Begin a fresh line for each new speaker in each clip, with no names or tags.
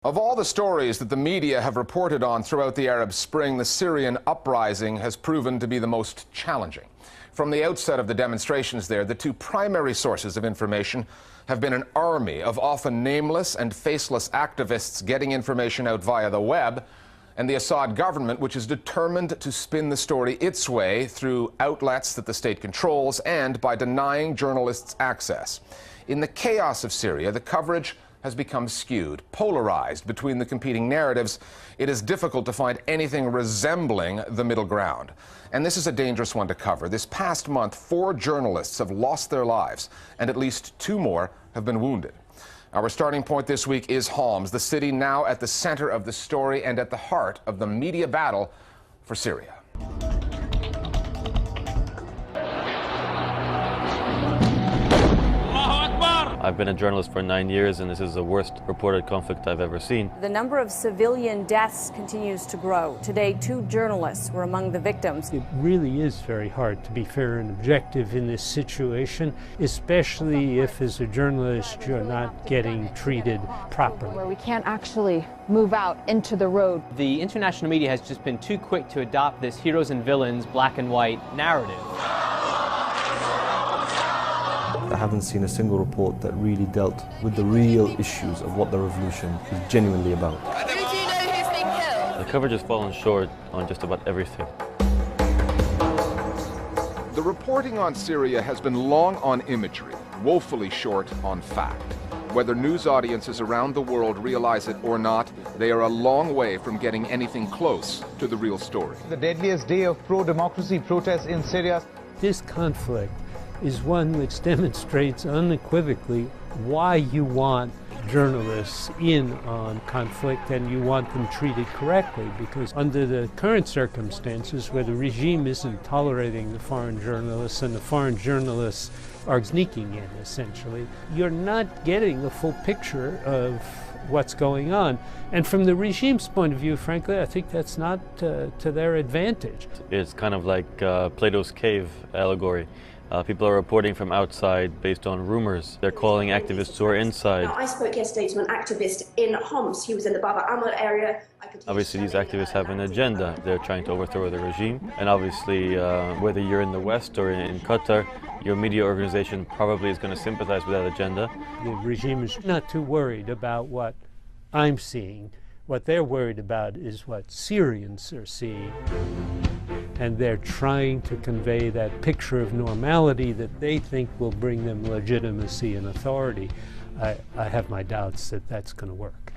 Of all the stories that the media have reported on throughout the Arab Spring, the Syrian uprising has proven to be the most challenging. From the outset of the demonstrations there, the two primary sources of information have been an army of often nameless and faceless activists getting information out via the web, and the Assad government, which is determined to spin the story its way through outlets that the state controls and by denying journalists access. In the chaos of Syria, the coverage has become skewed, polarized between the competing narratives. It is difficult to find anything resembling the middle ground. And this is a dangerous one to cover. This past month, 4 journalists have lost their lives, and at least 2 more have been wounded. Our starting point this week is Homs, the city now at the center of the story and at the heart of the media battle for Syria.
I've been a journalist for 9 years, and this is the worst reported conflict I've ever seen.
The number of civilian deaths continues to grow. Today, 2 journalists were among the victims.
It really is very hard to be fair and objective in this situation, especially if, as a journalist, you're not getting treated properly.
Where we can't actually move out into the road.
The international media has just been too quick to adopt this heroes and villains, black and white narrative.
I haven't seen a single report that really dealt with the real issues of what the revolution is genuinely about.
Who do you know who's been killed?
The coverage has fallen short on just about everything.
The reporting on Syria has been long on imagery, woefully short on fact. Whether news audiences around the world realize it or not, they are a long way from getting anything close to the real story.
The deadliest day of pro-democracy protests in Syria.
This conflict is one which demonstrates unequivocally why you want journalists in on conflict and you want them treated correctly, because under the current circumstances where the regime isn't tolerating the foreign journalists and the foreign journalists are sneaking in, essentially, you're not getting a full picture of what's going on. And from the regime's point of view, frankly, I think that's not to their advantage.
It's kind of like Plato's cave allegory. People are reporting from outside based on rumors. They're calling activists who are inside.
Now, I spoke yesterday to an activist in Homs. He was in the Baba Amal area.
Obviously, these activists have an agenda. They're trying to overthrow the regime. And obviously, whether you're in the West or in Qatar, your media organization probably is going to sympathize with that agenda.
The regime is not too worried about what I'm seeing. What they're worried about is what Syrians are seeing. And they're trying to convey that picture of normality that they think will bring them legitimacy and authority. I have my doubts that that's going to work.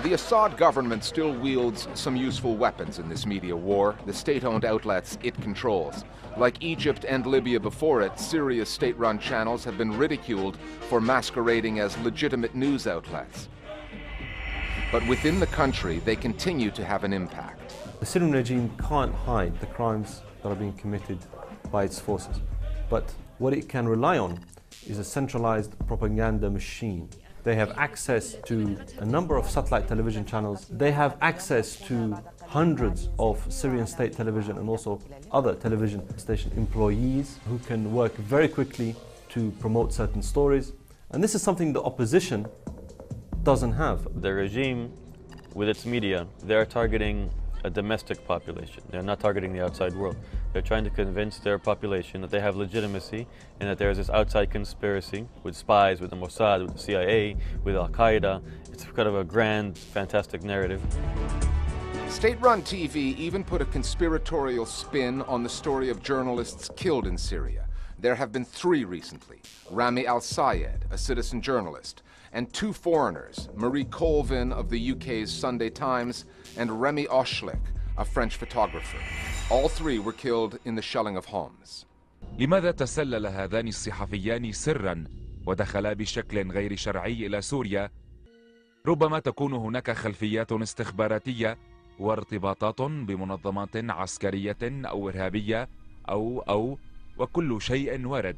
The Assad government still wields some useful weapons in this media war, the state-owned outlets it controls. Like Egypt and Libya before it, Syria's state-run channels have been ridiculed for masquerading as legitimate news outlets. But within the country, they continue to have an impact.
The Syrian regime can't hide the crimes that are being committed by its forces. But what it can rely on is a centralized propaganda machine. They have access to a number of satellite television channels. They have access to hundreds of Syrian state television and also other television station employees who can work very quickly to promote certain stories. And this is something the opposition doesn't have.
The regime, with its media, they're targeting a domestic population. They're not targeting the outside world. They're trying to convince their population that they have legitimacy and that there's this outside conspiracy with spies, with the Mossad, with the CIA, with Al-Qaeda. It's kind of a grand, fantastic narrative.
State-run TV even put a conspiratorial spin on the story of journalists killed in Syria. There have been 3 recently. Rami Al-Sayed, a citizen journalist, and 2 foreigners, Marie Colvin of the UK's Sunday Times and Remy Oshlik, a French photographer. All 3 were killed in the shelling of Homs.
لماذا تسلل هذان الصحفيان سرا ودخلا بشكل غير شرعي إلى سوريا؟ ربما تكون هناك خلفيات استخباراتية وارتباطات بمنظمات عسكرية أو إرهابية أو وكل شيء وارد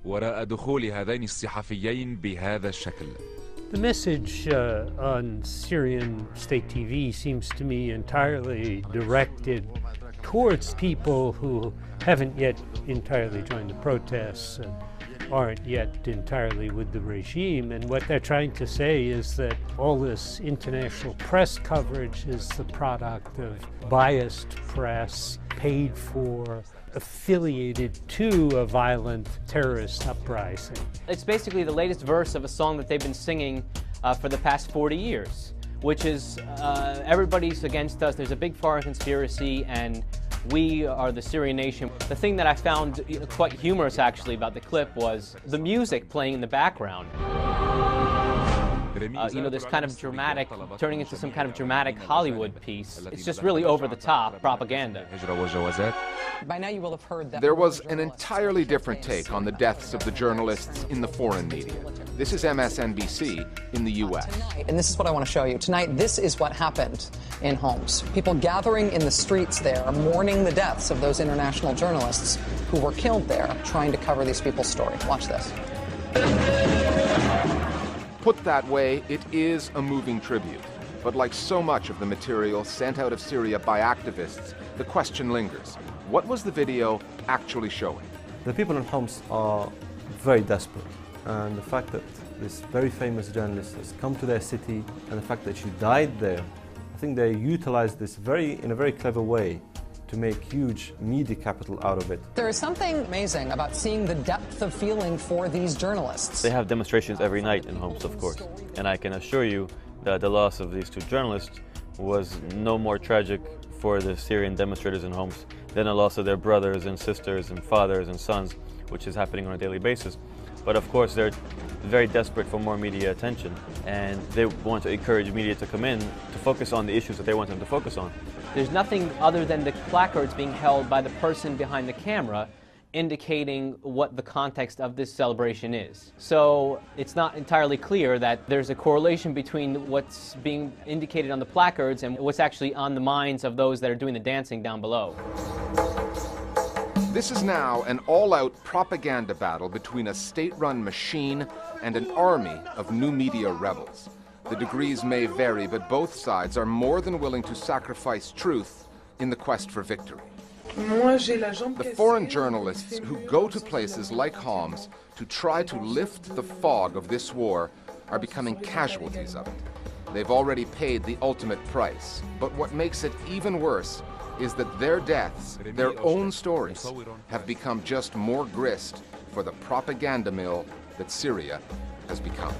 وراء دخول هذين الصحفيين بهذا الشكل.
The message on Syrian state TV seems to me entirely directed towards people who haven't yet entirely joined the protests and aren't yet entirely with the regime. And what they're trying to say is that all this international press coverage is the product of biased press, paid for, affiliated to a violent terrorist uprising.
It's basically the latest verse of a song that they've been singing for the past 40 years, which is everybody's against us, there's a big foreign conspiracy, and we are the Syrian nation. The thing that I found quite humorous actually about the clip was the music playing in the background. This kind of dramatic, turning into some kind of dramatic Hollywood piece. It's just really over-the-top propaganda.
By now you will have heard that
there was an entirely different take on the deaths of the journalists in the foreign media. This is MSNBC in the U.S.
And this is what I want to show you. Tonight, this is what happened in Homs. People gathering in the streets there, mourning the deaths of those international journalists who were killed there, trying to cover these people's story. Watch this.
Put that way, it is a moving tribute. But like so much of the material sent out of Syria by activists, the question lingers. What was the video actually showing?
The people in Homs are very desperate. And the fact that this very famous journalist has come to their city and the fact that she died there, I think they utilized this in a very clever way to make huge media capital out of it.
There is something amazing about seeing the depth of feeling for these journalists.
They have demonstrations every night in Homs, of course. And I can assure you that the loss of these two journalists was no more tragic for the Syrian demonstrators in Homs than the loss of their brothers and sisters and fathers and sons, which is happening on a daily basis. But of course, they're very desperate for more media attention, and they want to encourage media to come in to focus on the issues that they want them to focus on.
There's nothing other than the placards being held by the person behind the camera indicating what the context of this celebration is. So it's not entirely clear that there's a correlation between what's being indicated on the placards and what's actually on the minds of those that are doing the dancing down below.
This is now an all-out propaganda battle between a state-run machine and an army of new media rebels. The degrees may vary, but both sides are more than willing to sacrifice truth in the quest for victory. The foreign journalists who go to places like Homs to try to lift the fog of this war are becoming casualties of it. They've already paid the ultimate price, but what makes it even worse is that their deaths, their own stories, have become just more grist for the propaganda mill that Syria has become.